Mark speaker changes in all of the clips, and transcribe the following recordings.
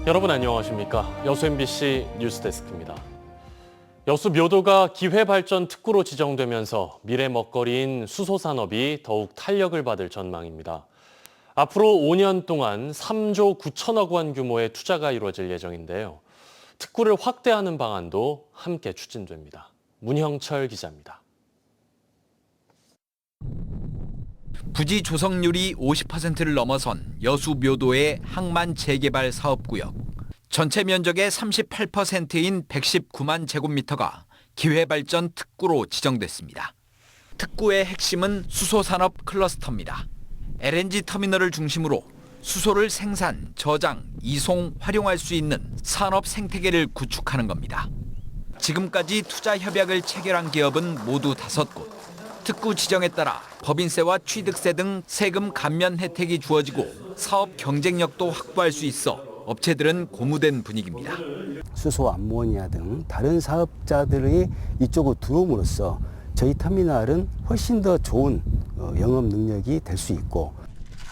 Speaker 1: 여러분 안녕하십니까? 여수 MBC 뉴스데스크입니다. 여수 묘도가 기회발전 특구로 지정되면서 미래 먹거리인 수소산업이 더욱 탄력을 받을 전망입니다. 앞으로 5년 동안 3조 9천억 원 규모의 투자가 이루어질 예정인데요. 특구를 확대하는 방안도 함께 추진됩니다. 문형철 기자입니다.
Speaker 2: 부지 조성률이 50%를 넘어선 여수 묘도의 항만 재개발 사업구역. 전체 면적의 38%인 119만 제곱미터가 기회발전 특구로 지정됐습니다. 특구의 핵심은 수소산업 클러스터입니다. LNG 터미널을 중심으로 수소를 생산, 저장, 이송, 활용할 수 있는 산업 생태계를 구축하는 겁니다. 지금까지 투자 협약을 체결한 기업은 모두 5곳. 특구 지정에 따라 법인세와 취득세 등 세금 감면 혜택이 주어지고 사업 경쟁력도 확보할 수 있어 업체들은 고무된 분위기입니다.
Speaker 3: 수소, 암모니아 등 다른 사업자들이 이쪽으로 들어옴으로써 저희 터미널은 훨씬 더 좋은 영업 능력이 될 수 있고,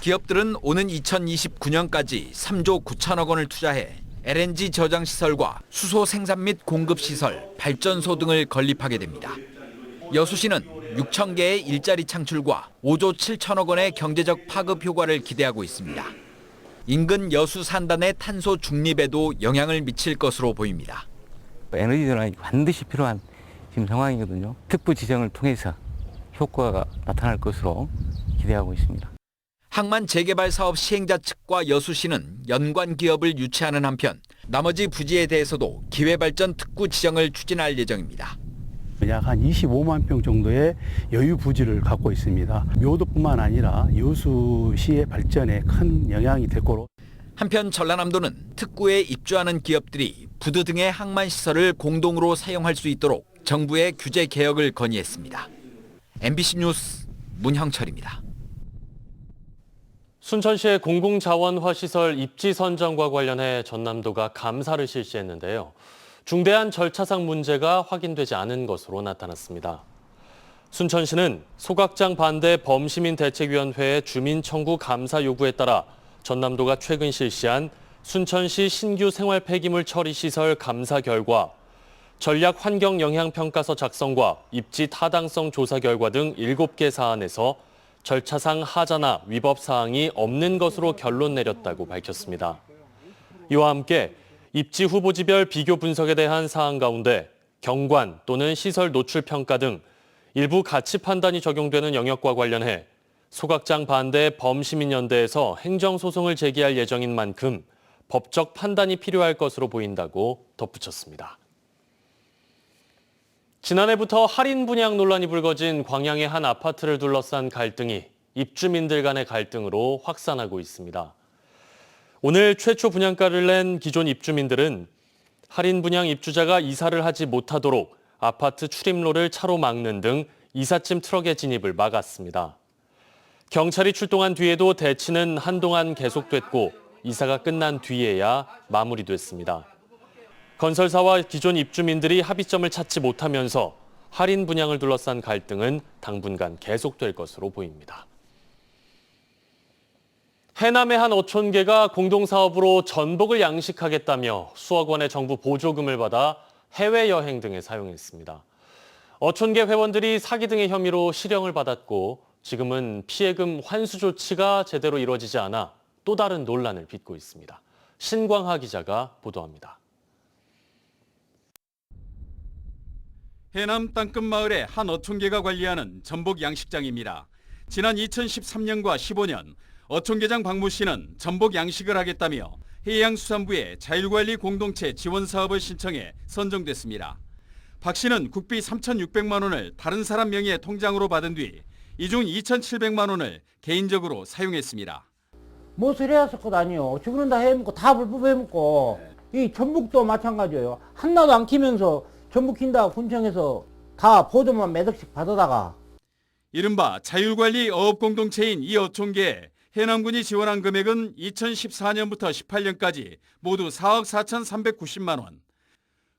Speaker 2: 기업들은 오는 2029년까지 3조 9천억 원을 투자해 LNG 저장 시설과 수소 생산 및 공급 시설, 발전소 등을 건립하게 됩니다. 여수시는 6천 개의 일자리 창출과 5조 7천억 원의 경제적 파급 효과를 기대하고 있습니다. 인근 여수 산단의 탄소 중립에도 영향을 미칠 것으로 보입니다.
Speaker 4: 에너지 전환이 반드시 필요한 지금 상황이거든요. 특구 지정을 통해서 효과가 나타날 것으로 기대하고 있습니다.
Speaker 2: 항만 재개발 사업 시행자 측과 여수시는 연관 기업을 유치하는 한편 나머지 부지에 대해서도 기회발전 특구 지정을 추진할 예정입니다.
Speaker 5: 약 한 25만 평 정도의 여유 부지를 갖고 있습니다. 묘도뿐만 아니라 여수시의 발전에 큰 영향이 될 거로.
Speaker 2: 한편 전라남도는 특구에 입주하는 기업들이 부두 등의 항만 시설을 공동으로 사용할 수 있도록 정부의 규제 개혁을 건의했습니다. MBC 뉴스 문형철입니다.
Speaker 1: 순천시의 공공자원화시설 입지 선정과 관련해 전남도가 감사를 실시했는데요. 중대한 절차상 문제가 확인되지 않은 것으로 나타났습니다. 순천시는 소각장 반대 범시민대책위원회의 주민 청구 감사 요구에 따라 전남도가 최근 실시한 순천시 신규 생활 폐기물 처리 시설 감사 결과, 전략 환경 영향 평가서 작성과 입지 타당성 조사 결과 등 7개 사안에서 절차상 하자나 위법 사항이 없는 것으로 결론 내렸다고 밝혔습니다. 이와 함께 입지 후보지별 비교 분석에 대한 사안 가운데 경관 또는 시설 노출 평가 등 일부 가치 판단이 적용되는 영역과 관련해 소각장 반대 범시민연대에서 행정소송을 제기할 예정인 만큼 법적 판단이 필요할 것으로 보인다고 덧붙였습니다. 지난해부터 할인 분양 논란이 불거진 광양의 한 아파트를 둘러싼 갈등이 입주민들 간의 갈등으로 확산하고 있습니다. 오늘 최초 분양가를 낸 기존 입주민들은 할인 분양 입주자가 이사를 하지 못하도록 아파트 출입로를 차로 막는 등 이삿짐 트럭의 진입을 막았습니다. 경찰이 출동한 뒤에도 대치는 한동안 계속됐고 이사가 끝난 뒤에야 마무리됐습니다. 건설사와 기존 입주민들이 합의점을 찾지 못하면서 할인 분양을 둘러싼 갈등은 당분간 계속될 것으로 보입니다. 해남의 한 어촌계가 공동사업으로 전복을 양식하겠다며 수억 원의 정부 보조금을 받아 해외여행 등에 사용했습니다. 어촌계 회원들이 사기 등의 혐의로 실형을 받았고 지금은 피해금 환수 조치가 제대로 이루어지지 않아 또 다른 논란을 빚고 있습니다. 신광하 기자가 보도합니다.
Speaker 6: 해남 땅끝 마을의 한 어촌계가 관리하는 전복 양식장입니다. 지난 2013년과 15년 어촌계장 박모 씨는 전복 양식을 하겠다며 해양수산부에 자율관리 공동체 지원 사업을 신청해 선정됐습니다. 박 씨는 국비 3,600만 원을 다른 사람 명의의 통장으로 받은 뒤 이 중 2,700만 원을 개인적으로 사용했습니다.
Speaker 7: 무엇을 해야 할 것 아니요. 주부는 다 해먹고 다 불법 해먹고 이 전북도 마찬가지예요. 하나도 안 키면서 전북 킨다 군청에서 다 보조만 몇 억씩 받아다가.
Speaker 6: 이른바 자율관리 어업공동체인 이 어촌계에 해남군이 지원한 금액은 2014년부터 18년까지 모두 4억 4,390만 원.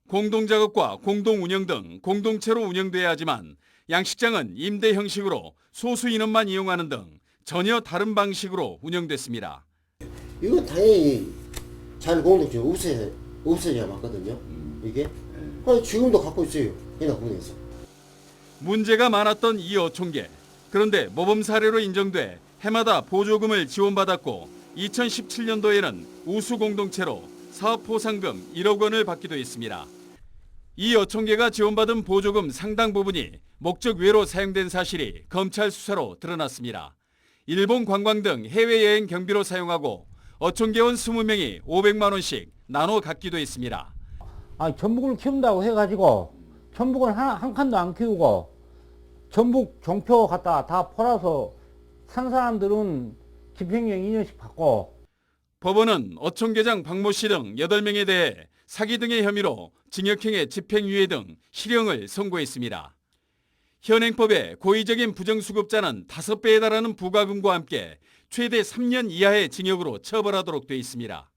Speaker 6: 공동작업과 공동운영 등 공동체로 운영돼야 하지만 양식장은 임대 형식으로 소수 인원만 이용하는 등 전혀 다른 방식으로 운영됐습니다.
Speaker 8: 이거 당연히 자율공동체 없애야 맞거든요. 이게 지금도 갖고 있어요. 해남군에서.
Speaker 6: 문제가 많았던 이 어촌계. 그런데 모범 사례로 인정돼 해마다 보조금을 지원받았고 2017년도에는 우수 공동체로 사업 보상금 1억 원을 받기도 했습니다. 이 어촌계가 지원받은 보조금 상당 부분이 목적 외로 사용된 사실이 검찰 수사로 드러났습니다. 일본 관광 등 해외여행 경비로 사용하고 어촌계원 20명이 500만 원씩 나눠 갖기도 했습니다.
Speaker 7: 전북을 키운다고 해가지고 전북은 한 칸도 안 키우고 전북 종표 갖다 다 팔아서 산 사람들은 집행유예 2년씩 받고.
Speaker 6: 법원은 어촌계장 박모 씨 등 8명에 대해 사기 등의 혐의로 징역형의 집행유예 등 실형을 선고했습니다. 현행법에 고의적인 부정수급자는 5배에 달하는 부과금과 함께 최대 3년 이하의 징역으로 처벌하도록 돼 있습니다.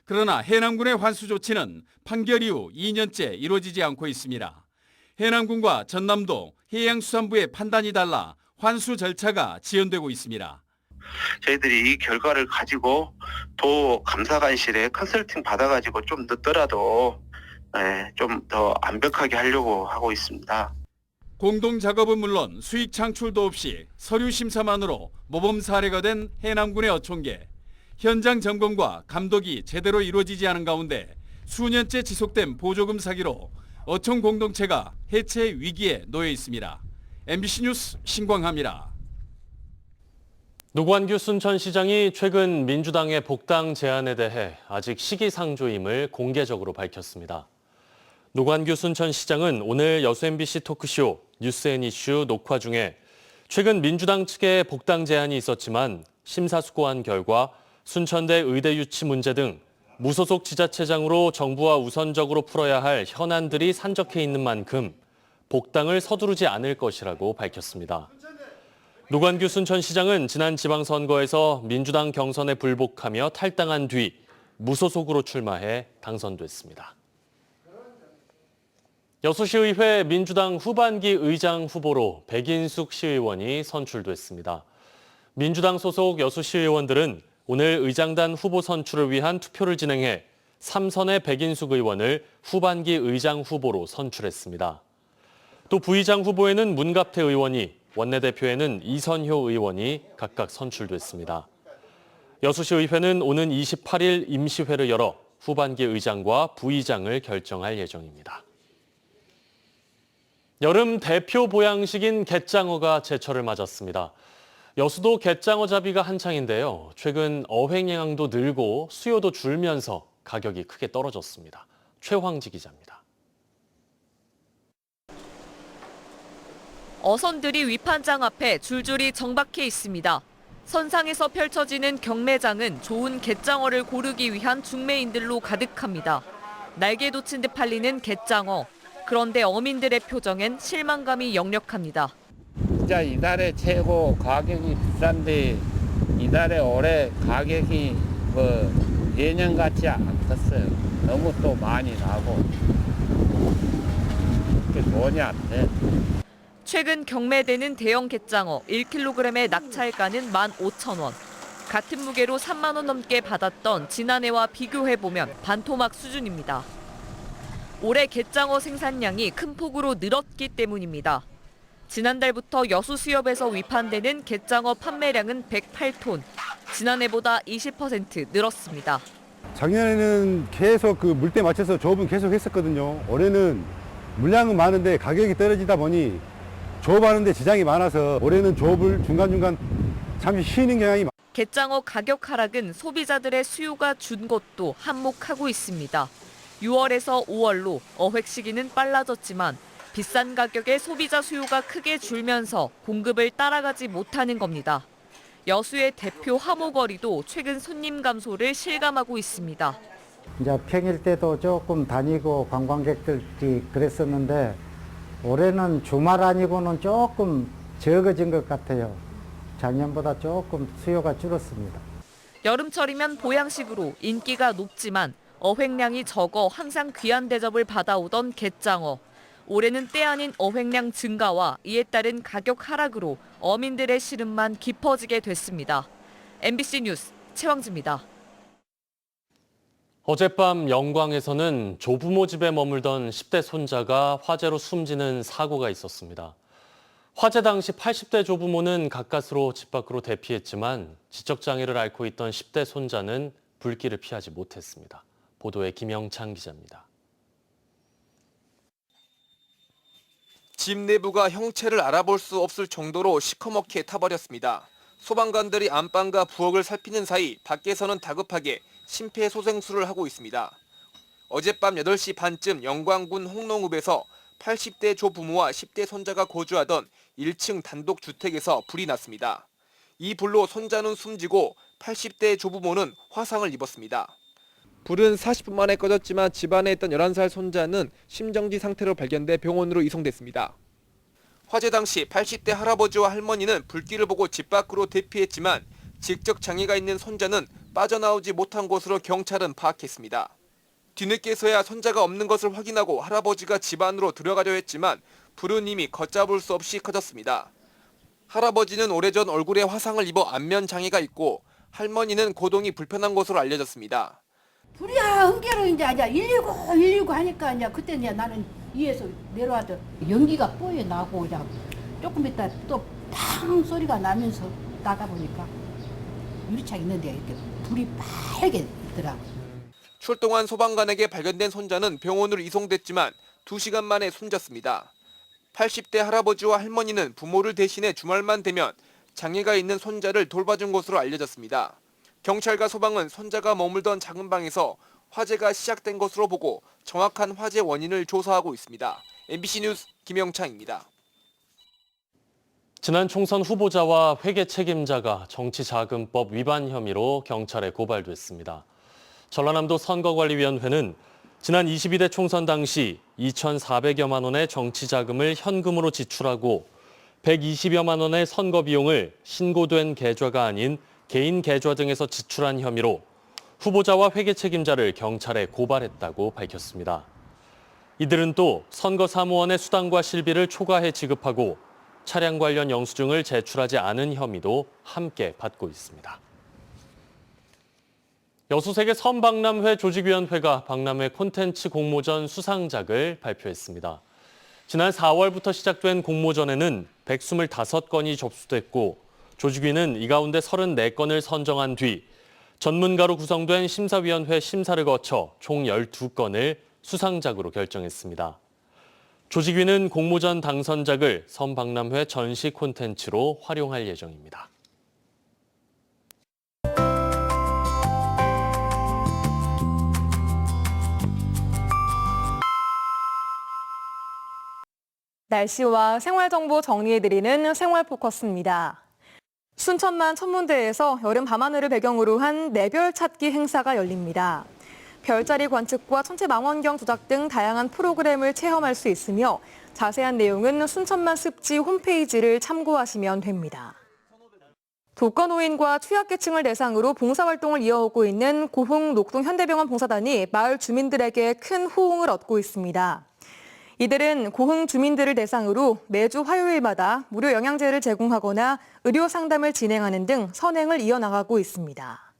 Speaker 6: 그러나 해남군의 환수 조치는 판결 이후 2년째 이루어지지 않고 있습니다. 해남군과 전남도 해양수산부의 판단이 달라 환수 절차가 지연되고 있습니다.
Speaker 9: 저희들이 이 결과를 가지고 도 감사관실에 컨설팅 받아가지고 좀 늦더라도 좀 더 완벽하게 하려고 하고 있습니다.
Speaker 6: 공동 작업은 물론 수익 창출도 없이 서류 심사만으로 모범 사례가 된 해남군의 어촌계. 현장 점검과 감독이 제대로 이루어지지 않은 가운데 수년째 지속된 보조금 사기로 어촌 공동체가 해체 위기에 놓여 있습니다. MBC 뉴스 신광하입니다.
Speaker 1: 노관규 순천시장이 최근 민주당의 복당 제안에 대해 아직 시기상조임을 공개적으로 밝혔습니다. 노관규 순천시장은 오늘 여수 MBC 토크쇼 뉴스앤이슈 녹화 중에 최근 민주당 측의 복당 제안이 있었지만 심사숙고한 결과 순천대 의대 유치 문제 등 무소속 지자체장으로 정부와 우선적으로 풀어야 할 현안들이 산적해 있는 만큼 복당을 서두르지 않을 것이라고 밝혔습니다. 노관규 순천시장은 지난 지방선거에서 민주당 경선에 불복하며 탈당한 뒤 무소속으로 출마해 당선됐습니다. 여수시의회 민주당 후반기 의장 후보로 백인숙 시의원이 선출됐습니다. 민주당 소속 여수시의원들은 오늘 의장단 후보 선출을 위한 투표를 진행해 3선의 백인숙 의원을 후반기 의장 후보로 선출했습니다. 또 부의장 후보에는 문갑태 의원이, 원내대표에는 이선효 의원이 각각 선출됐습니다. 여수시의회는 오는 28일 임시회를 열어 후반기 의장과 부의장을 결정할 예정입니다. 여름 대표 보양식인 갯장어가 제철을 맞았습니다. 여수도 갯장어 잡이가 한창인데요. 최근 어획량도 늘고 수요도 줄면서 가격이 크게 떨어졌습니다. 최황지 기자입니다.
Speaker 10: 어선들이 위판장 앞에 줄줄이 정박해 있습니다. 선상에서 펼쳐지는 경매장은 좋은 갯장어를 고르기 위한 중매인들로 가득합니다. 날개 돋친 듯 팔리는 갯장어. 그런데 어민들의 표정엔 실망감이 역력합니다.
Speaker 11: 진짜 이달에 최고 가격이 비싼데 이달에 올해 가격이 예년 같지 않겠어요. 너무 또 많이 나고 그렇게 돈이 안 돼.
Speaker 10: 최근 경매되는 대형 갯장어 1kg의 낙찰가는 15,000원. 같은 무게로 3만 원 넘게 받았던 지난해와 비교해보면 반토막 수준입니다. 올해 갯장어 생산량이 큰 폭으로 늘었기 때문입니다. 지난달부터 여수 수협에서 위판되는 갯장어 판매량은 108톤, 지난해보다 20% 늘었습니다.
Speaker 12: 작년에는 계속 그 물때 맞춰서 조업은 계속 했었거든요. 올해는 물량은 많은데 가격이 떨어지다 보니 조업하는데 지장이 많아서 올해는 조업을 중간중간 잠시 쉬는 경향이 많습니다.
Speaker 10: 갯장어 가격 하락은 소비자들의 수요가 준 것도 한몫하고 있습니다. 6월에서 5월로 어획 시기는 빨라졌지만 비싼 가격에 소비자 수요가 크게 줄면서 공급을 따라가지 못하는 겁니다. 여수의 대표 하모거리도 최근 손님 감소를 실감하고 있습니다.
Speaker 13: 이제 평일 때도 조금 다니고 관광객들이 그랬었는데 올해는 주말 아니고는 조금 적어진 것 같아요. 작년보다 조금 수요가 줄었습니다.
Speaker 10: 여름철이면 보양식으로 인기가 높지만 어획량이 적어 항상 귀한 대접을 받아오던 갯장어. 올해는 때 아닌 어획량 증가와 이에 따른 가격 하락으로 어민들의 시름만 깊어지게 됐습니다. MBC 뉴스 최황지입니다.
Speaker 1: 어젯밤 영광에서는 조부모 집에 머물던 10대 손자가 화재로 숨지는 사고가 있었습니다. 화재 당시 80대 조부모는 가까스로 집 밖으로 대피했지만 지적장애를 앓고 있던 10대 손자는 불길을 피하지 못했습니다. 보도에 김영찬 기자입니다.
Speaker 14: 집 내부가 형체를 알아볼 수 없을 정도로 시커멓게 타버렸습니다. 소방관들이 안방과 부엌을 살피는 사이 밖에서는 다급하게 심폐소생술을 하고 있습니다. 어젯밤 8시 반쯤 영광군 홍농읍에서 80대 조부모와 10대 손자가 거주하던 1층 단독주택에서 불이 났습니다. 이 불로 손자는 숨지고 80대 조부모는 화상을 입었습니다. 불은 40분 만에 꺼졌지만 집안에 있던 11살 손자는 심정지 상태로 발견돼 병원으로 이송됐습니다. 화재 당시 80대 할아버지와 할머니는 불길을 보고 집 밖으로 대피했지만 지적 장애가 있는 손자는 빠져나오지 못한 것으로 경찰은 파악했습니다. 뒤늦게서야 손자가 없는 것을 확인하고 할아버지가 집 안으로 들어가려 했지만 불은 이미 걷잡을 수 없이 커졌습니다. 할아버지는 오래전 얼굴에 화상을 입어 안면 장애가 있고 할머니는 고동이 불편한 것으로 알려졌습니다.
Speaker 15: 불이야 흥겨로 이제 119 하니까 이제 그때 이제 나는 위에서 내려와도 연기가 뽀여 나고 이제 조금 있다 또 탕 소리가 나면서 나가 보니까 유리창 있는데 이렇게 불이 빨개 있더라고.
Speaker 14: 출동한 소방관에게 발견된 손자는 병원으로 이송됐지만 2시간 만에 숨졌습니다. 80대 할아버지와 할머니는 부모를 대신해 주말만 되면 장애가 있는 손자를 돌봐준 것으로 알려졌습니다. 경찰과 소방은 손자가 머물던 작은 방에서 화재가 시작된 것으로 보고 정확한 화재 원인을 조사하고 있습니다. MBC 뉴스 김영창입니다.
Speaker 1: 지난 총선 후보자와 회계 책임자가 정치자금법 위반 혐의로 경찰에 고발됐습니다. 전라남도 선거관리위원회는 지난 22대 총선 당시 2,400여만 원의 정치자금을 현금으로 지출하고 120여만 원의 선거 비용을 신고된 계좌가 아닌 개인 계좌 등에서 지출한 혐의로 후보자와 회계 책임자를 경찰에 고발했다고 밝혔습니다. 이들은 또 선거사무원의 수당과 실비를 초과해 지급하고 차량 관련 영수증을 제출하지 않은 혐의도 함께 받고 있습니다. 여수세계 선박람회 조직위원회가 박람회 콘텐츠 공모전 수상작을 발표했습니다. 지난 4월부터 시작된 공모전에는 125건이 접수됐고 조직위는 이 가운데 34건을 선정한 뒤 전문가로 구성된 심사위원회 심사를 거쳐 총 12건을 수상작으로 결정했습니다. 조직위는 공모전 당선작을 선박람회 전시 콘텐츠로 활용할 예정입니다.
Speaker 16: 날씨와 생활정보 정리해드리는 생활포커스입니다. 순천만 천문대에서 여름 밤하늘을 배경으로 한 내별 찾기 행사가 열립니다. 별자리 관측과 천체 망원경 조작 등 다양한 프로그램을 체험할 수 있으며 자세한 내용은 순천만 습지 홈페이지를 참고하시면 됩니다. 독거노인과 취약계층을 대상으로 봉사활동을 이어오고 있는 고흥 녹동현대병원 봉사단이 마을 주민들에게 큰 호응을 얻고 있습니다. 이들은 고흥 주민들을 대상으로 매주 화요일마다 무료 영양제를 제공하거나 의료 상담을 진행하는 등 선행을 이어나가고 있습니다.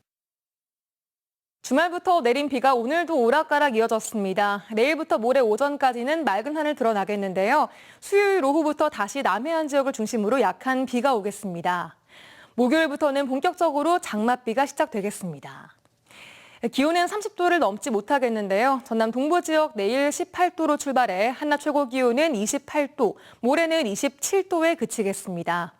Speaker 16: 주말부터 내린 비가 오늘도 오락가락 이어졌습니다. 내일부터 모레 오전까지는 맑은 하늘 드러나겠는데요. 수요일 오후부터 다시 남해안 지역을 중심으로 약한 비가 오겠습니다. 목요일부터는 본격적으로 장맛비가 시작되겠습니다. 기온은 30도를 넘지 못하겠는데요. 전남 동부 지역 내일 18도로 출발해 한낮 최고 기온은 28도, 모레는 27도에 그치겠습니다.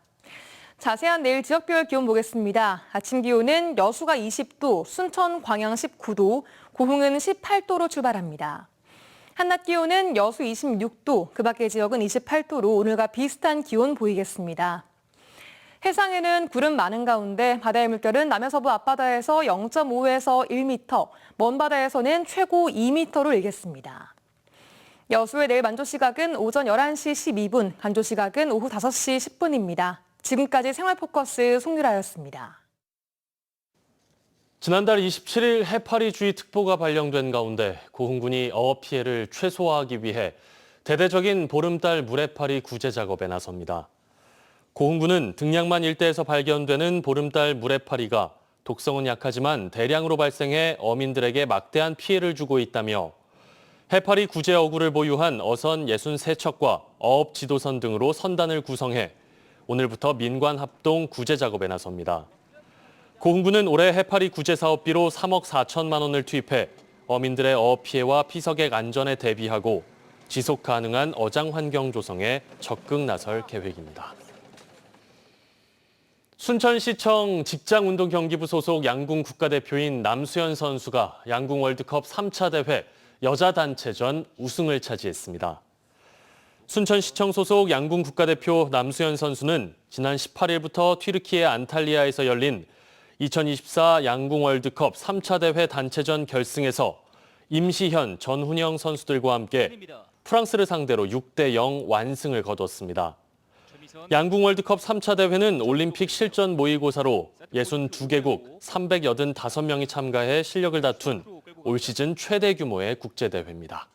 Speaker 16: 자세한 내일 지역별 기온 보겠습니다. 아침 기온은 여수가 20도, 순천, 광양 19도, 고흥은 18도로 출발합니다. 한낮 기온은 여수 26도, 그 밖의 지역은 28도로 오늘과 비슷한 기온 보이겠습니다. 해상에는 구름 많은 가운데 바다의 물결은 남해서부 앞바다에서 0.5에서 1m, 먼 바다에서는 최고 2m로 일겠습니다. 여수의 내일 만조 시각은 오전 11시 12분, 간조 시각은 오후 5시 10분입니다. 지금까지 생활포커스 송유라였습니다.
Speaker 1: 지난달 27일 해파리주의 특보가 발령된 가운데 고흥군이 어업 피해를 최소화하기 위해 대대적인 보름달 물해파리 구제 작업에 나섭니다. 고흥군은 등량만 일대에서 발견되는 보름달 물해파리가 독성은 약하지만 대량으로 발생해 어민들에게 막대한 피해를 주고 있다며 해파리 구제 어구를 보유한 어선 63척과 어업 지도선 등으로 선단을 구성해 오늘부터 민관 합동 구제 작업에 나섭니다. 고흥군은 올해 해파리 구제 사업비로 3억 4천만 원을 투입해 어민들의 어업 피해와 피서객 안전에 대비하고 지속 가능한 어장 환경 조성에 적극 나설 계획입니다. 순천시청 직장운동경기부 소속 양궁 국가대표인 남수현 선수가 양궁 월드컵 3차 대회 여자 단체전 우승을 차지했습니다. 순천시청 소속 양궁 국가대표 남수현 선수는 지난 18일부터 튀르키예 안탈리아에서 열린 2024 양궁 월드컵 3차 대회 단체전 결승에서 임시현, 전훈영 선수들과 함께 프랑스를 상대로 6대0 완승을 거뒀습니다. 양궁 월드컵 3차 대회는 올림픽 실전 모의고사로 62개국 385명이 참가해 실력을 다툰 올 시즌 최대 규모의 국제대회입니다.